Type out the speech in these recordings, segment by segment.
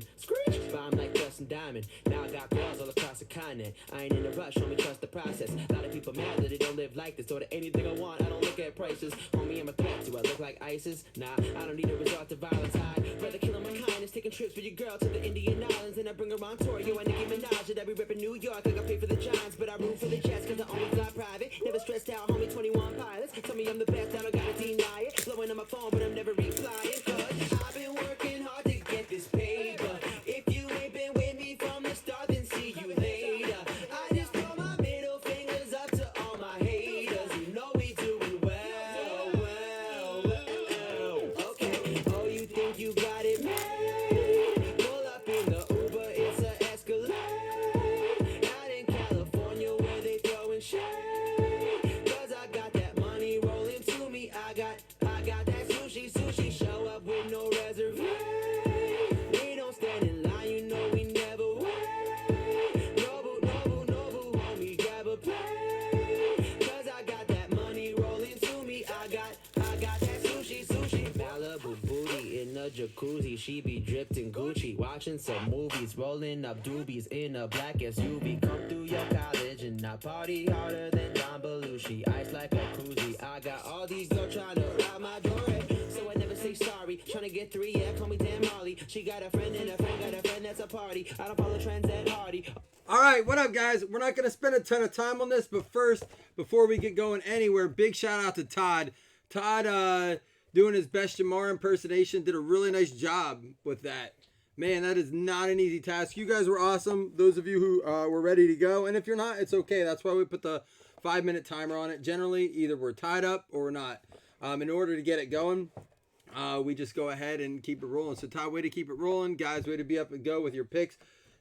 rhyming. Screech, but I'm like Dustin Diamond. Now I got girls all across the continent. I ain't in a rush, homie, trust the process. A lot of people mad that they don't live like this. Order anything I want, I don't look at prices. Homie, I'm a threat. Do I look like ISIS? Nah, I don't need to resort to violence. I'd rather kill my kindness, taking trips with your girl to the Indian Islands. And I bring her on tour, yo, and Nicki Minaj. And every rip in New York, like I pay for the Giants. But I root for the Jets, cause I only fly private. Never stressed out, homie, 21 pilots. Tell me I'm the best, I don't gotta deny it. Blowing on my phone, but I'm never replying. Cause I've been working hard to get this paper. If you ain't been with me from the start, then see you later. I just throw my middle fingers up to all my haters. You know we doing well, well, well. Okay, oh, you think you got it made? Pull up in the Uber, it's a Escalade. Out in California where they throwing shade. Cause I got that money rolling to me. I got that sushi, show up with no reservation. We don't stand in line, you know we never wait. Noble, homie, grab a plate. Cause I got that money rolling to me. I got that sushi. Malibu booty in a jacuzzi. She be dripped in Gucci. Watching some movies, rolling up doobies in a black SUV. Come through your college and I party harder than John Belushi. Ice like a koozie. I got all these girls trying to rob my jewelry. So I never say sorry. Trying to get 3, yeah, call me Dan Molly. She got a friend and a friend got a friend that's a party. I don't follow trends at Hardy. All right, what up, guys? We're not going to spend a ton of time on this, but first, before we get going anywhere, big shout out to Todd. Todd, doing his best Jamar impersonation, did a really nice job with that. Man, that is not an easy task. You guys were awesome. Those of you who were ready to go. And if you're not, it's okay. That's why we put the 5-minute timer on it. Generally, either we're tied up or we're not. In order to get it going, we just go ahead and keep it rolling. So, Todd, way to keep it rolling. Guys, way to be up and go with your picks.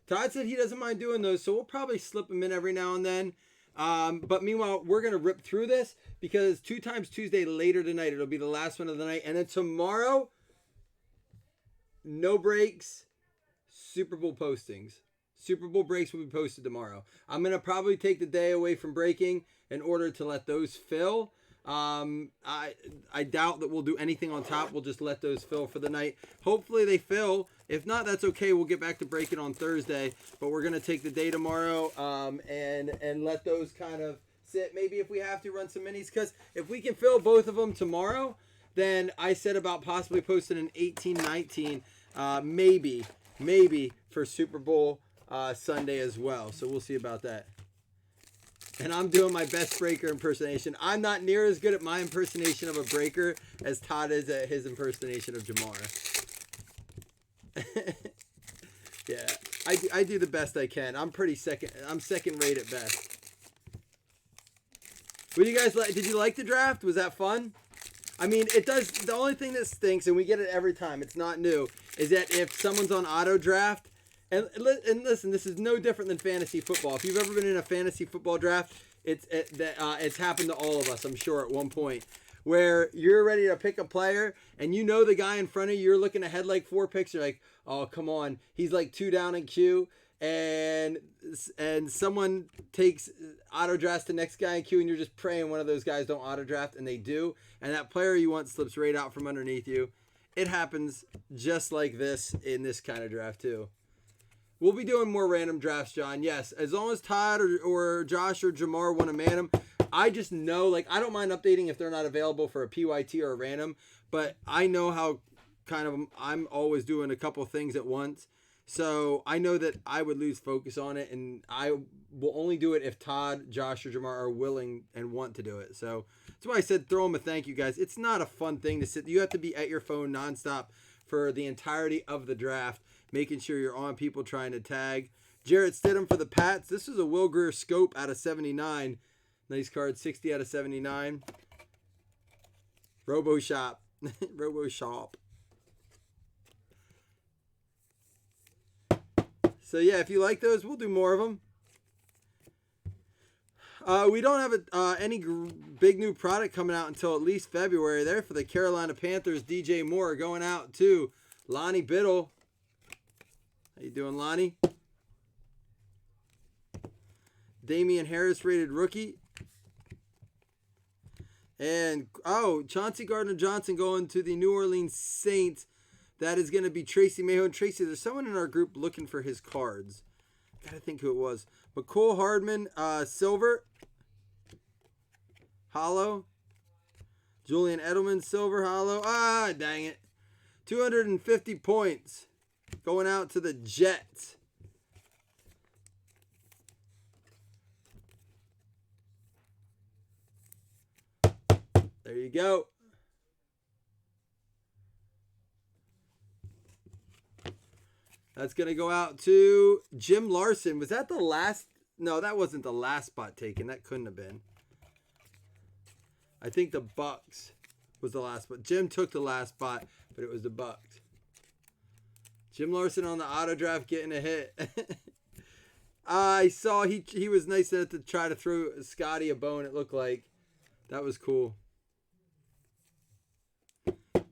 Todd said he doesn't mind doing those, so we'll probably slip them in every now and then. But meanwhile, we're going to rip through this because 2 times Tuesday later tonight, it'll be the last one of the night. And then tomorrow, no breaks, Super Bowl postings. Super Bowl breaks will be posted tomorrow. I'm going to probably take the day away from breaking in order to let those fill. I doubt that we'll do anything on top. We'll just let those fill for the night. Hopefully they fill. If not, that's okay. We'll get back to breaking on Thursday. But we're going to take the day tomorrow and let those kind of sit. Maybe if we have to run some minis. Because if we can fill both of them tomorrow, then I said about possibly posting an 18-19. Maybe for Super Bowl Sunday as well. So we'll see about that. And I'm doing my best breaker impersonation. I'm not near as good at my impersonation of a breaker as Todd is at his impersonation of Jamar. Yeah, I do the best I can. I'm second rate at best. What do you guys like? Did you like the draft? Was that fun? I mean, it does. The only thing that stinks, and we get it every time, it's not new, is that if someone's on auto draft, and listen, this is no different than fantasy football. If you've ever been in a fantasy football draft, it's happened to all of us, I'm sure, at one point, where you're ready to pick a player, and you know the guy in front of you, you're looking ahead like 4 picks, you're like, oh, come on, he's like 2 down in queue, and someone takes auto drafts the next guy in queue, and you're just praying one of those guys don't auto draft, and they do, and that player you want slips right out from underneath you. It happens just like this in this kind of draft too. We'll be doing more random drafts, John. Yes, as long as Todd or Josh or Jamar want to man them. I just know, like, I don't mind updating if they're not available for a PYT or a random, but I know how kind of I'm always doing a couple things at once. So I know that I would lose focus on it, and I will only do it if Todd, Josh, or Jamar are willing and want to do it. So that's why I said throw them a thank you, guys. It's not a fun thing to sit. You have to be at your phone nonstop for the entirety of the draft, making sure you're on people trying to tag. Jarrett Stidham for the Pats. This is a Will Greer scope out of 79. Nice card, 60 out of 79. Robo Shop. Robo Shop. So, yeah, if you like those, we'll do more of them. We don't have any big new product coming out until at least February there for the Carolina Panthers. DJ Moore going out to Lonnie Biddle. How you doing, Lonnie? Damian Harris rated rookie. And, Chauncey Gardner-Johnson going to the New Orleans Saints. That is going to be Tracy Mayo. And Tracy, there's someone in our group looking for his cards. Gotta think who it was. McCole Hardman, silver. Hollow. Julian Edelman, silver, hollow. Ah, dang it. 250 points. Going out to the Jets. There you go. That's going to go out to Jim Larson. Was that the last? No, that wasn't the last spot taken. That couldn't have been. I think the Bucks was the last spot. Jim took the last spot, but it was the Bucks. Jim Larson on the auto draft getting a hit. I saw he was nice enough to try to throw Scotty a bone, it looked like. That was cool.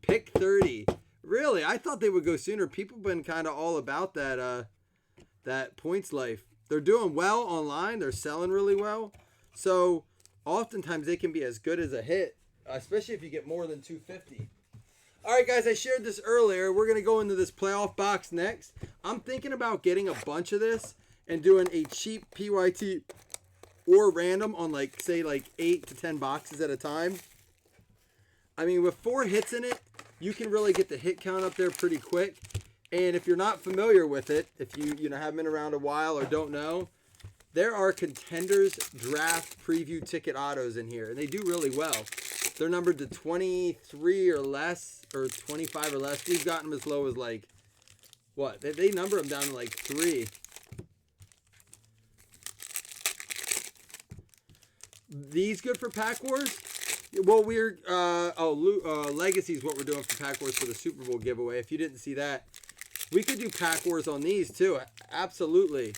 Pick 30. Really? I thought they would go sooner. People have been kind of all about that points life. They're doing well online. They're selling really well. So oftentimes they can be as good as a hit, especially if you get more than 250. All right, guys, I shared this earlier. We're going to go into this playoff box next. I'm thinking about getting a bunch of this and doing a cheap PYT or random on say 8 to 10 boxes at a time. I mean, with 4 hits in it, you can really get the hit count up there pretty quick. And if you're not familiar with it, if you haven't been around a while or don't know, there are Contenders Draft Preview Ticket Autos in here, and they do really well. They're numbered to 23 or less, or 25 or less. We've gotten them as low as what? They number them down to 3. These good for Pack Wars? Well, we're Legacy is what we're doing for Pack Wars for the Super Bowl giveaway. If you didn't see that, we could do Pack Wars on these too. Absolutely.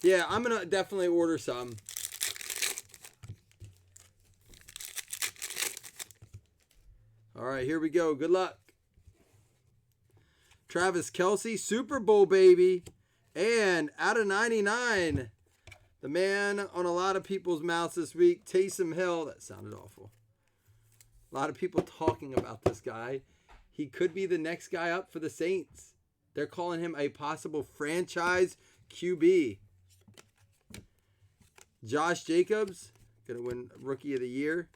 Yeah, I'm gonna definitely order some. All right, here we go. Good luck. Travis Kelce, Super Bowl baby, and out of 99. The man on a lot of people's mouths this week, Taysom Hill. That sounded awful. A lot of people talking about this guy. He could be the next guy up for the Saints. They're calling him a possible franchise QB. Josh Jacobs, going to win Rookie of the Year.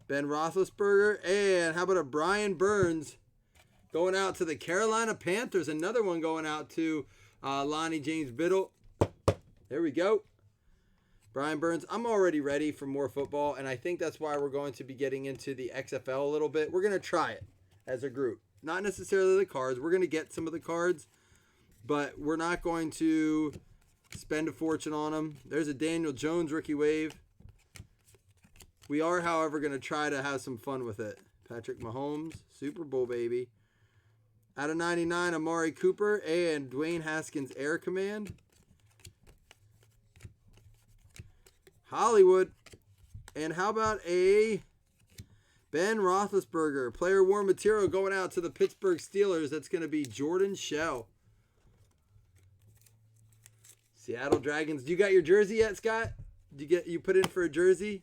Ben Roethlisberger. And how about a Brian Burns going out to the Carolina Panthers. Another one going out to Lonnie James Biddle. There we go. Brian Burns. I'm already ready for more football, and I think that's why we're going to be getting into the XFL a little bit. We're going to try it as a group. Not necessarily the cards. We're going to get some of the cards, but we're not going to spend a fortune on them. There's a Daniel Jones rookie wave. We are, however, going to try to have some fun with it. Patrick Mahomes, Super Bowl baby. Out of 99, Amari Cooper and Dwayne Haskins Air Command. Hollywood. And how about a Ben Roethlisberger, player worn material going out to the Pittsburgh Steelers. That's going to be Jordan Shell. Seattle Dragons. You got your jersey yet, Scott? You put in for a jersey?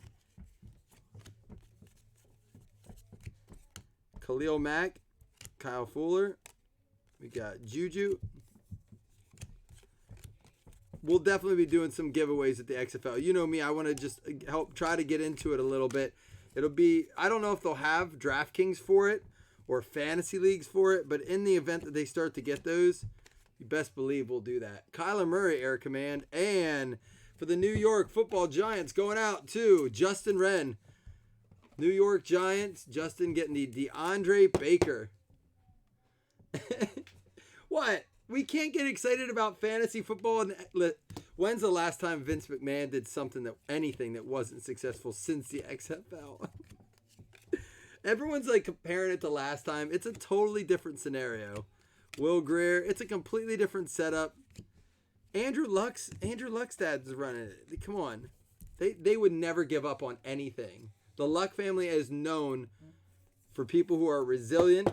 Khalil Mack, Kyle Fuller. We got Juju. We'll definitely be doing some giveaways at the XFL. You know me, I want to just help try to get into it a little bit. It'll be, I don't know if they'll have DraftKings for it or fantasy leagues for it, but in the event that they start to get those, you best believe we'll do that. Kyler Murray Air Command, and for the New York Football Giants going out to Justin Wren. New York Giants, Justin getting the DeAndre Baker. What? We can't get excited about fantasy football. When's the last time Vince McMahon did anything that wasn't successful since the XFL? Everyone's comparing it to last time. It's a totally different scenario. Will Greer, it's a completely different setup. Andrew Luckstad's running it. Come on. They would never give up on anything. The Luck family is known for people who are resilient,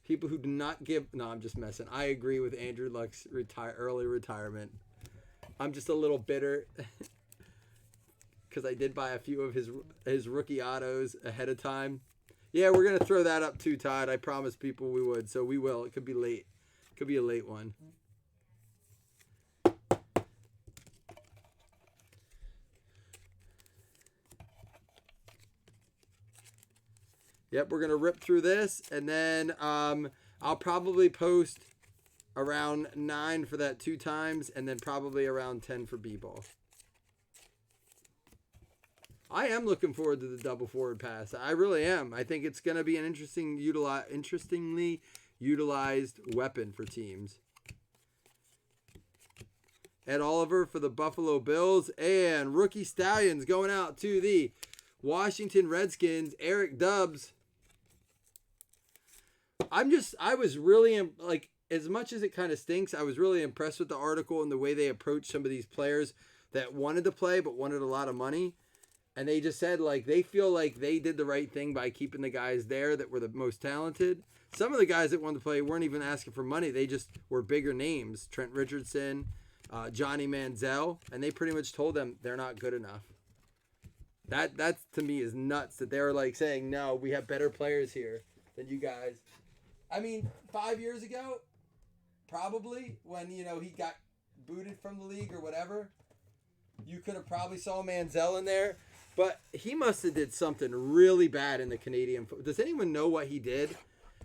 people who do not give. No, I'm just messing. I agree with Andrew Luck's early retirement. I'm just a little bitter. because I did buy a few of his rookie autos ahead of time. Yeah, we're gonna throw that up too, Todd. I promised people we would, so we will. It could be late. Could be a late one. Yep, we're gonna rip through this, and then I'll probably post around 9 for that 2 times, and then probably around 10 for B-ball. I am looking forward to the double forward pass. I really am. I think it's gonna be an interestingly utilized weapon for teams. Ed Oliver for the Buffalo Bills, and rookie Stallions going out to the Washington Redskins, Eric Dubs. I was really, like, as much as it kind of stinks, I was really impressed with the article and the way they approached some of these players that wanted to play but wanted a lot of money. And they just said, like, they feel like they did the right thing by keeping the guys there that were the most talented. Some of the guys that wanted to play weren't even asking for money. They just were bigger names. Trent Richardson, Johnny Manziel. And they pretty much told them they're not good enough. That to me is nuts that they were like saying, no, we have better players here than you guys. I mean, 5 years ago, probably, when, you know, he got booted from the league or whatever, you could have probably saw Manziel in there. But he must have did something really bad in the Canadian football. Does anyone know what he did?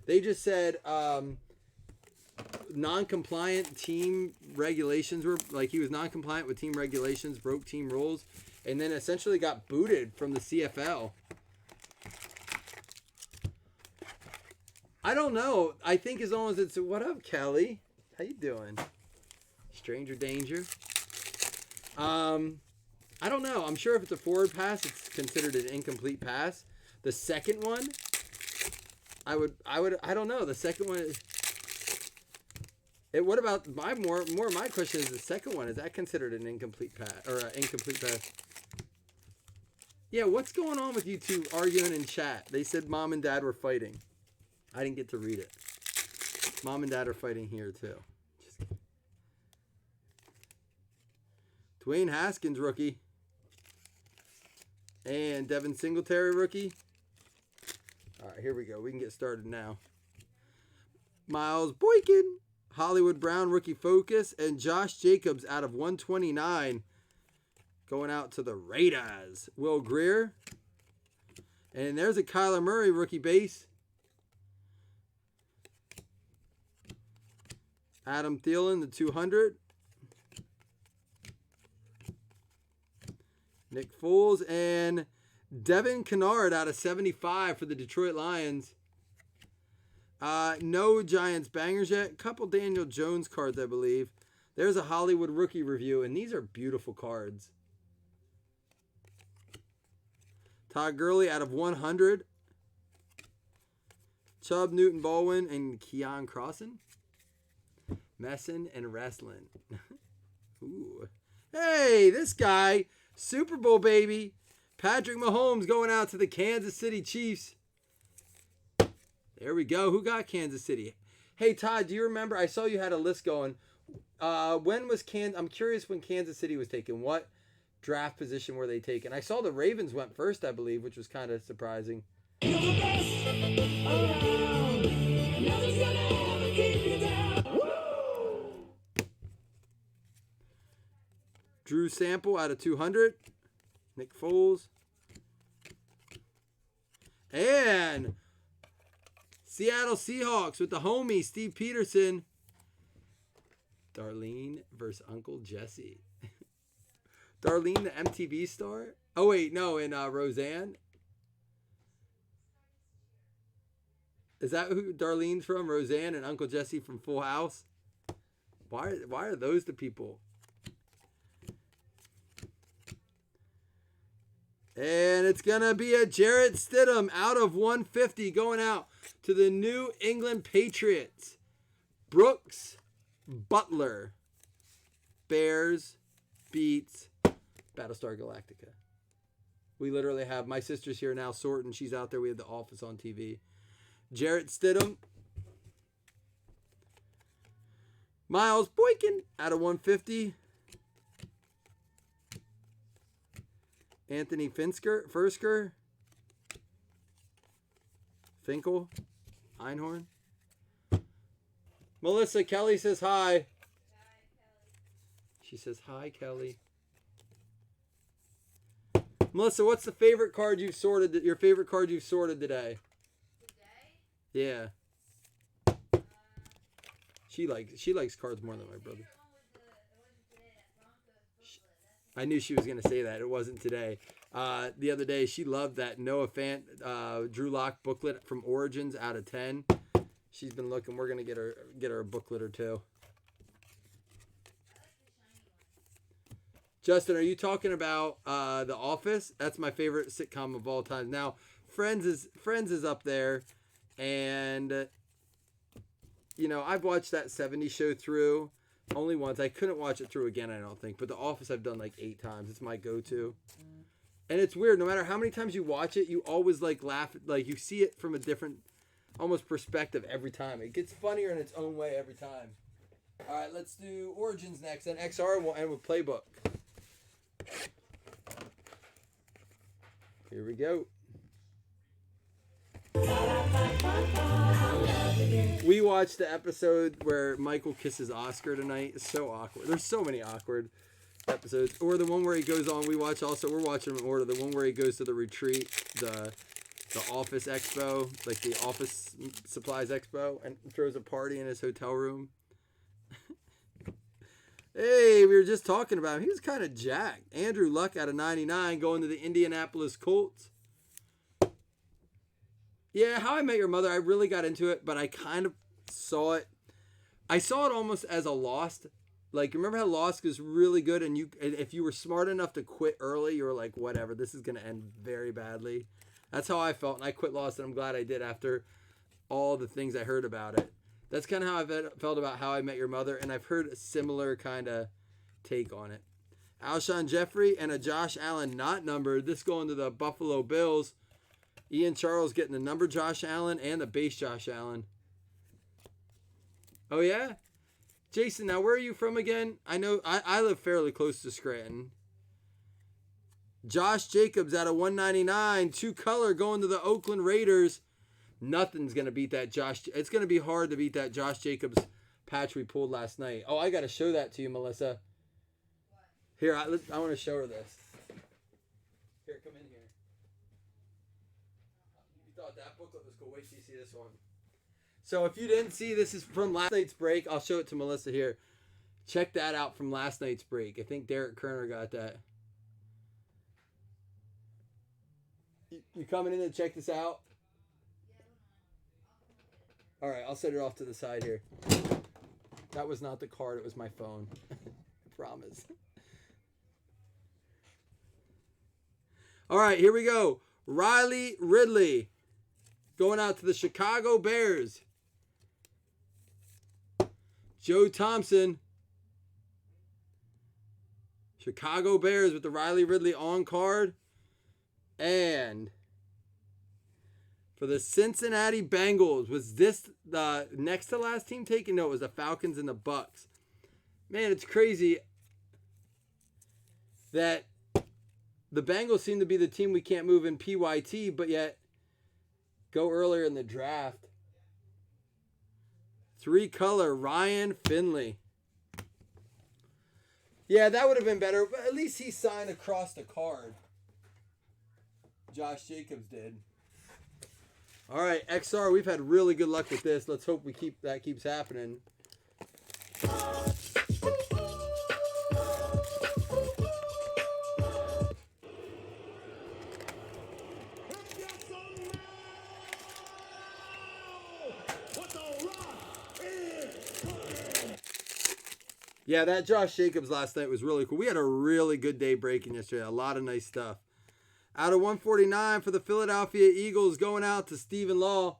They just said non-compliant team regulations were, like, he was non-compliant with team regulations, broke team rules, and then essentially got booted from the CFL. I don't know. I think as long as it's, what up, Kelly? How you doing? Stranger danger. I don't know. I'm sure if it's a forward pass, it's considered an incomplete pass. The second one, I don't know. The second one is, what about more of my question is the second one, is that considered an incomplete pass or an incomplete pass? Yeah, what's going on with you two arguing in chat? They said mom and dad were fighting. I didn't get to read it. Mom and dad are fighting here too. Dwayne Haskins rookie. And Devin Singletary rookie. All right, here we go. We can get started now. Miles Boykin, Hollywood Brown rookie focus, and Josh Jacobs out of 129. Going out to the Raiders. Will Greer. And there's a Kyler Murray rookie base. Adam Thielen, the 200. Nick Foles and Devin Kennard out of 75 for the Detroit Lions. No Giants bangers yet. Couple Daniel Jones cards, I believe. There's a Hollywood rookie review, and these are beautiful cards. Todd Gurley out of 100. Chubb, Newton Baldwin, and Keon Crossan. Messin and Wrestling. Ooh. Hey, this guy. Super Bowl baby. Patrick Mahomes going out to the Kansas City Chiefs. There we go. Who got Kansas City? Hey, Todd, do you remember? I saw you had a list going. When was I'm curious when Kansas City was taken. What draft position were they taken? I saw the Ravens went first, I believe, which was kind of surprising. Drew Sample out of 200. Nick Foles. And Seattle Seahawks with the homie, Steve Peterson. Darlene versus Uncle Jesse. Darlene, the MTV star? Oh, wait, no, in Roseanne. Is that who Darlene's from? Roseanne and Uncle Jesse from Full House? Why are those the people? And it's going to be a Jarrett Stidham out of 150 going out to the New England Patriots. Brooks Butler. Bears beats Battlestar Galactica. We literally have, my sister's here now sorting. She's out there. We have The Office on TV. Jarrett Stidham. Miles Boykin out of 150. Anthony Fursker. Finkel. Einhorn. Melissa, Kelly says hi. She says hi, Kelly. Melissa, what's the favorite card you've sorted? Your favorite card you've sorted today? Yeah. She likes cards more than my brother. I knew she was gonna say that. It wasn't today. The other day she loved that Noah Fant Drew Lock booklet from Origins out of 10. She's been looking. We're gonna get her a booklet or two. Justin, are you talking about The Office? That's my favorite sitcom of all time. Now, Friends is up there, and you know I've watched that '70s show through only once. I couldn't watch it through again, I don't think. But The Office I've done like 8 times. It's my go-to, and it's weird. No matter how many times you watch it, you always like laugh. Like you see it from a different, almost perspective every time. It gets funnier in its own way every time. All right, let's do Origins next, then XR. We'll end with Playbook. Here we go. We watched the episode where Michael kisses Oscar tonight. It's so awkward. There's so many awkward episodes. Or the one where he goes on. We're watching them in order. The one where he goes to the retreat, the office expo, like the office supplies expo, and throws a party in his hotel room. Hey, we were just talking about him. He was kind of jacked. Andrew Luck out of 99 going to the Indianapolis Colts. Yeah, How I Met Your Mother, I really got into it, but I kind of saw it. I saw it almost as a Lost. Like, remember how Lost was really good, and if you were smart enough to quit early, you were like, whatever, this is going to end very badly. That's how I felt, and I quit Lost, and I'm glad I did after all the things I heard about it. That's kind of how I felt about How I Met Your Mother, and I've heard a similar kind of take on it. Alshon Jeffrey and a Josh Allen not numbered. This going to the Buffalo Bills. Ian Charles getting the number Josh Allen and the base Josh Allen. Oh, yeah? Jason, now where are you from again? I know I live fairly close to Scranton. Josh Jacobs out of 199. 2-color going to the Oakland Raiders. Nothing's going to beat that Josh. It's going to be hard to beat that Josh Jacobs patch we pulled last night. Oh, I got to show that to you, Melissa. What? Here, I want to show her this. Here, come in here. You thought that booklet was cool. Wait till you see this one. So if you didn't see, this is from last night's break. I'll show it to Melissa here. Check that out from last night's break. I think Derek Kerner got that. You coming in to check this out? All right, I'll set it off to the side here. That was not the card. It was my phone. I promise. All right, here we go. Riley Ridley going out to the Chicago Bears. Joe Thompson. Chicago Bears with the Riley Ridley on card. And for the Cincinnati Bengals, was this the next to last team taken? No, it was the Falcons and the Bucks. Man, it's crazy that the Bengals seem to be the team we can't move in PYT, but yet go earlier in the draft. 3-color Ryan Finley. Yeah, that would have been better, but at least he signed across the card. Josh Jacobs did. All right, XR, we've had really good luck with this. Let's hope that keeps happening. Yeah, that Josh Jacobs last night was really cool. We had a really good day breaking yesterday. A lot of nice stuff. Out of 149 for the Philadelphia Eagles, going out to Stephen Law.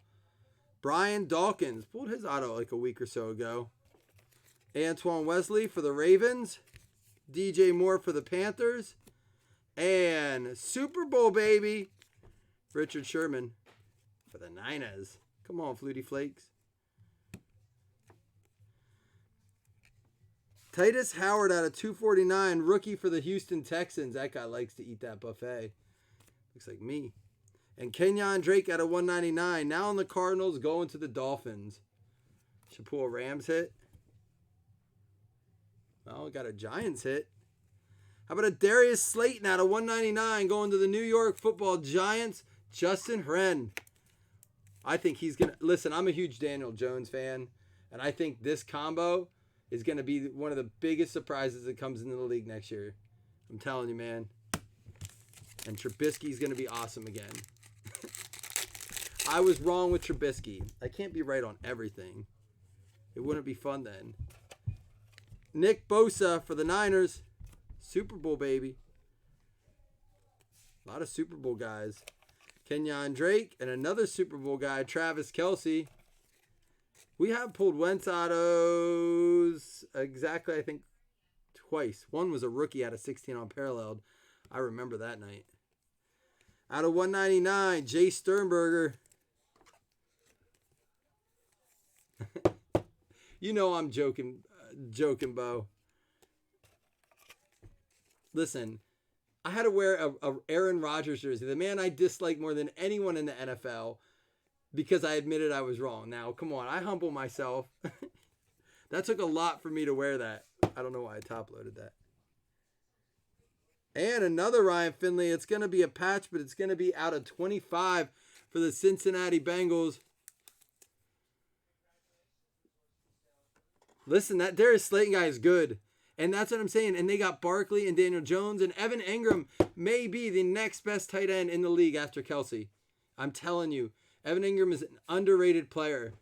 Brian Dawkins pulled his auto like a week or so ago. Antoine Wesley for the Ravens. DJ Moore for the Panthers. And Super Bowl baby, Richard Sherman for the Niners. Come on, Flutie Flakes. Titus Howard out of 249, rookie for the Houston Texans. That guy likes to eat that buffet. Looks like me. And Kenyon Drake out of 199. Now on the Cardinals, going to the Dolphins. Should pull a Rams hit. Well, got a Giants hit. How about a Darius Slayton out of 199 going to the New York Football Giants? Justin Hren. I think he's going to... Listen, I'm a huge Daniel Jones fan. And I think this combo is going to be one of the biggest surprises that comes into the league next year. I'm telling you, man. And Trubisky's going to be awesome again. I was wrong with Trubisky. I can't be right on everything. It wouldn't be fun then. Nick Bosa for the Niners. Super Bowl, baby. A lot of Super Bowl guys. Kenyon Drake and another Super Bowl guy, Travis Kelce. We have pulled Wentz autos exactly, I think, twice. One was a rookie out of 16 on Paralleled. I remember that night. Out of 199, Jay Sternberger. You know I'm joking, Bo. Listen, I had to wear a Aaron Rodgers jersey, the man I dislike more than anyone in the NFL, because I admitted I was wrong. Now, come on, I humble myself. That took a lot for me to wear that. I don't know why I top-loaded that. And another Ryan Finley. It's going to be a patch, but it's going to be out of 25 for the Cincinnati Bengals. Listen, that Darius Slayton guy is good. And that's what I'm saying. And they got Barkley and Daniel Jones. And Evan Engram may be the next best tight end in the league after Kelce. I'm telling you. Evan Engram is an underrated player.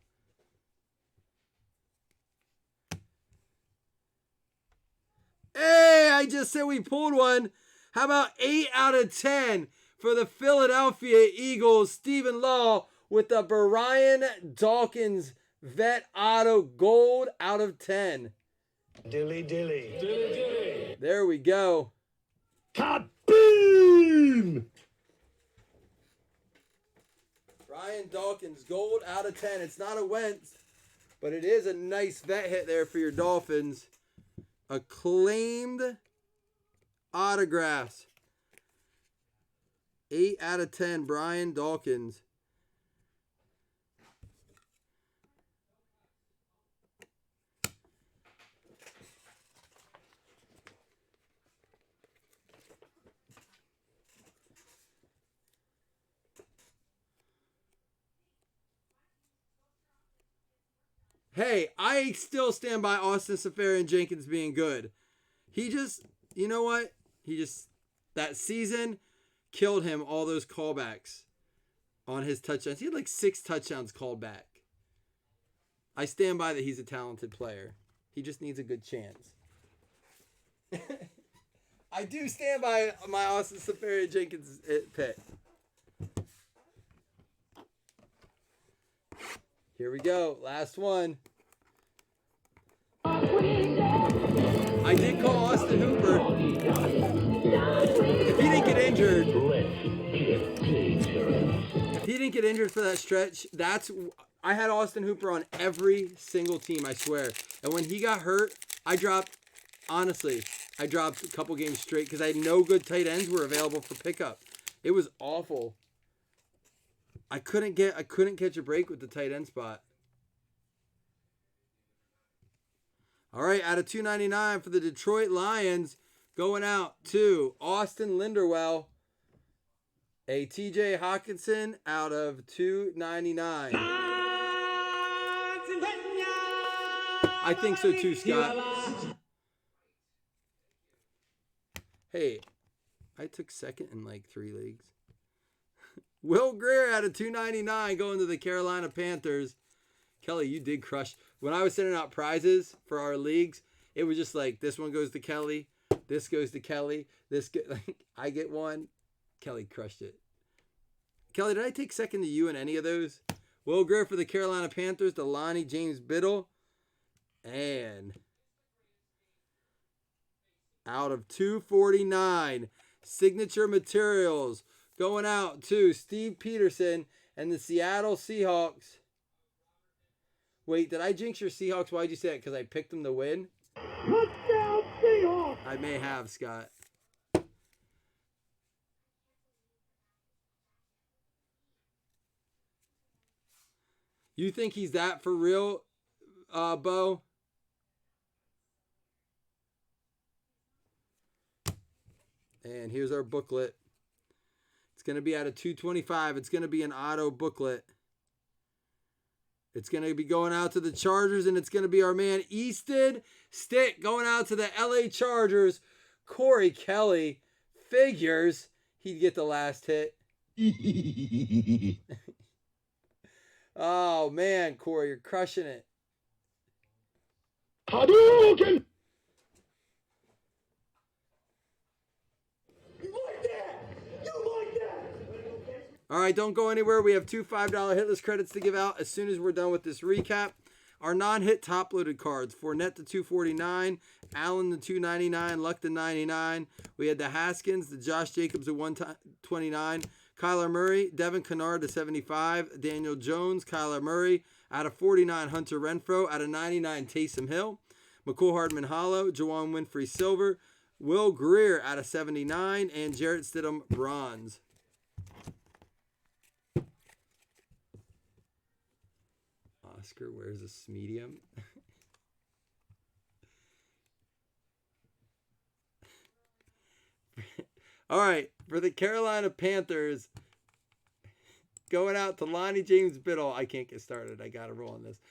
Hey, I just said we pulled one. How about 8 out of 10 for the Philadelphia Eagles? Stephen Law with the Brian Dawkins Vet Auto Gold out of 10. Dilly dilly. Dilly dilly. There we go. Kaboom! Brian Dawkins Gold out of 10. It's not a Wentz, but it is a nice vet hit there for your Dolphins. Acclaimed autographs. 8 out of 10, Brian Dawkins. Hey, I still stand by Austin Seferian Jenkins being good. He just, you know what? That season killed him all those callbacks on his touchdowns. He had like 6 touchdowns called back. I stand by that he's a talented player. He just needs a good chance. I do stand by my Austin Seferian Jenkins pick. Here we go. Last one. I did call Austin Hooper. If he didn't get injured for that stretch, I had Austin Hooper on every single team, I swear. And when he got hurt, I dropped a couple games straight because I had no good tight ends were available for pickup. It was awful. I couldn't catch a break with the tight end spot. All right, out of 299 for the Detroit Lions, going out to Austin Linderwell. A TJ Hawkinson out of 299. I think so too, Scott. Hey, I took second in like 3 leagues. Will Greer out of 299 going to the Carolina Panthers. Kelly, you did crush. When I was sending out prizes for our leagues, it was just like, this one goes to Kelly, this goes to Kelly, I get one. Kelly crushed it. Kelly, did I take second to you in any of those? Will Greer for the Carolina Panthers, Delani James Biddle, and out of 249, signature materials going out to Steve Peterson and the Seattle Seahawks. Wait, did I jinx your Seahawks? Why'd you say that? Because I picked them to win? Touchdown Seahawks! I may have, Scott. You think he's that for real, Bo? And here's our booklet. It's going to be out of 225. It's going to be an auto booklet. It's going to be going out to the Chargers, and it's going to be our man Easton Stick going out to the LA Chargers. Corey Kelly figures he'd get the last hit. Oh, man, Corey, you're crushing it. Hadouken! You like that? You like that? All right, don't go anywhere. We have two $5 hitless credits to give out as soon as we're done with this recap. Our non-hit top-loaded cards: Fournette to 249, Allen to 299, Luck to 99. We had the Haskins, the Josh Jacobs to 129, Kyler Murray, Devin Kennard to 75, Daniel Jones, Kyler Murray out of 49, Hunter Renfrow out of 99, Taysom Hill, McCole Hardman Hollow, Juwan Winfrey Silver, Will Greer out of 79, and Jarrett Stidham Bronze. Oscar wears a medium. All right, for the Carolina Panthers, going out to Lonnie James Biddle. I can't get started. I got to roll on this.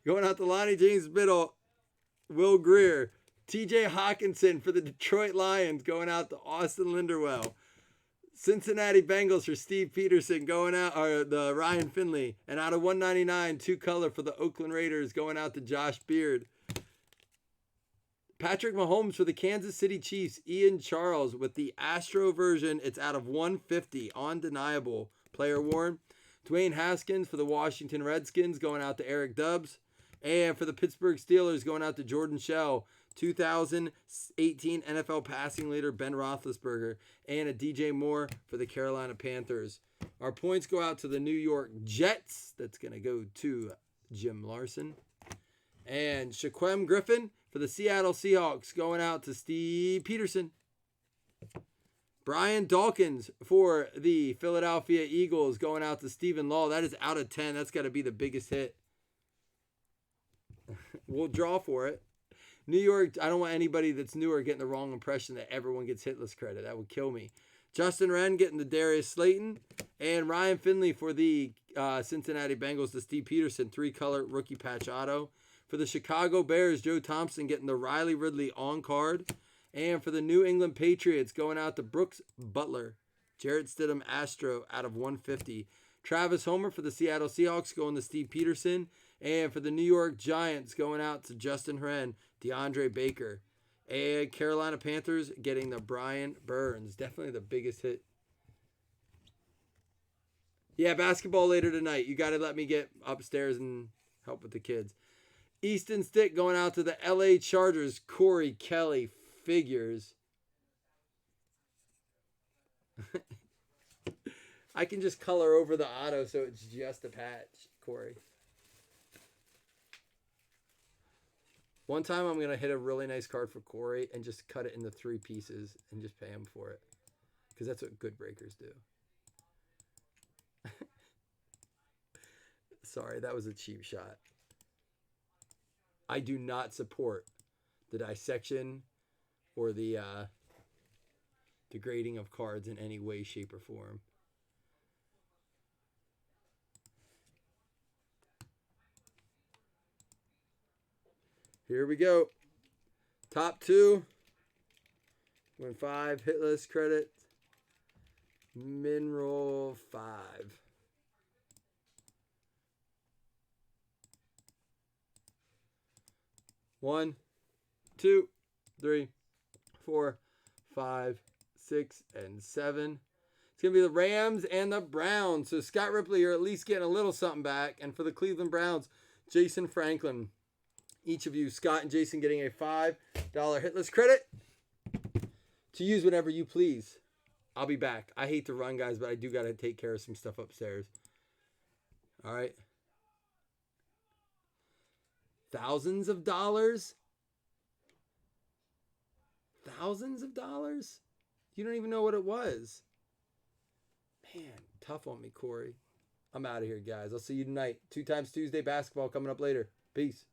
Going out to Lonnie James Biddle, Will Greer, TJ Hawkinson for the Detroit Lions, going out to Austin Linderwell. Cincinnati Bengals for Steve Peterson, going out, or the Ryan Finley, and out of 199, two color for the Oakland Raiders, going out to Josh Beard. Patrick Mahomes for the Kansas City Chiefs, Ian Charles with the Astro version. It's out of 150, undeniable, player worn. Dwayne Haskins for the Washington Redskins, going out to Eric Dubs. And for the Pittsburgh Steelers, going out to Jordan Shell, 2018 NFL passing leader Ben Roethlisberger, and a DJ Moore for the Carolina Panthers. Our points go out to the New York Jets. That's going to go to Jim Larson. And Shaquem Griffin for the Seattle Seahawks, going out to Steve Peterson. Brian Dawkins for the Philadelphia Eagles, going out to Stephen Law. That is out of 10. That's got to be the biggest hit. We'll draw for it. New York, I don't want anybody that's newer getting the wrong impression that everyone gets hitless credit. That would kill me. Justin Wren getting the Darius Slayton. And Ryan Finley for the Cincinnati Bengals, the Steve Peterson 3-color rookie patch auto. For the Chicago Bears, Joe Thompson getting the Riley Ridley on card. And for the New England Patriots, going out to Brooks Butler, Jarrett Stidham Astro out of 150. Travis Homer for the Seattle Seahawks, going to Steve Peterson. And for the New York Giants, going out to Justin Wren, DeAndre Baker. And Carolina Panthers getting the Brian Burns. Definitely the biggest hit. Yeah, basketball later tonight. You got to let me get upstairs and help with the kids. Easton Stick going out to the LA Chargers. Corey Kelly figures. I can just color over the auto so it's just a patch, Corey. One time I'm going to hit a really nice card for Corey and just cut it into 3 pieces and just pay him for it. Because that's what good breakers do. Sorry, that was a cheap shot. I do not support the dissection or the degrading of cards in any way, shape, or form. Here we go. Top 2. Win 5. Hitless credit. Min roll 5. 1, 2, 3, 4, 5, 6, and 7. It's going to be the Rams and the Browns. So Scott Ripley, you're at least getting a little something back. And for the Cleveland Browns, Jason Franklin. Each of you, Scott and Jason, getting a $5 hitless credit to use whenever you please. I'll be back. I hate to run, guys, but I do got to take care of some stuff upstairs. All right. Thousands of dollars thousands of dollars? You don't even know what it was. Man, tough on me, Corey. I'm out of here, guys. I'll see you tonight. 2 times Tuesday basketball coming up later. Peace.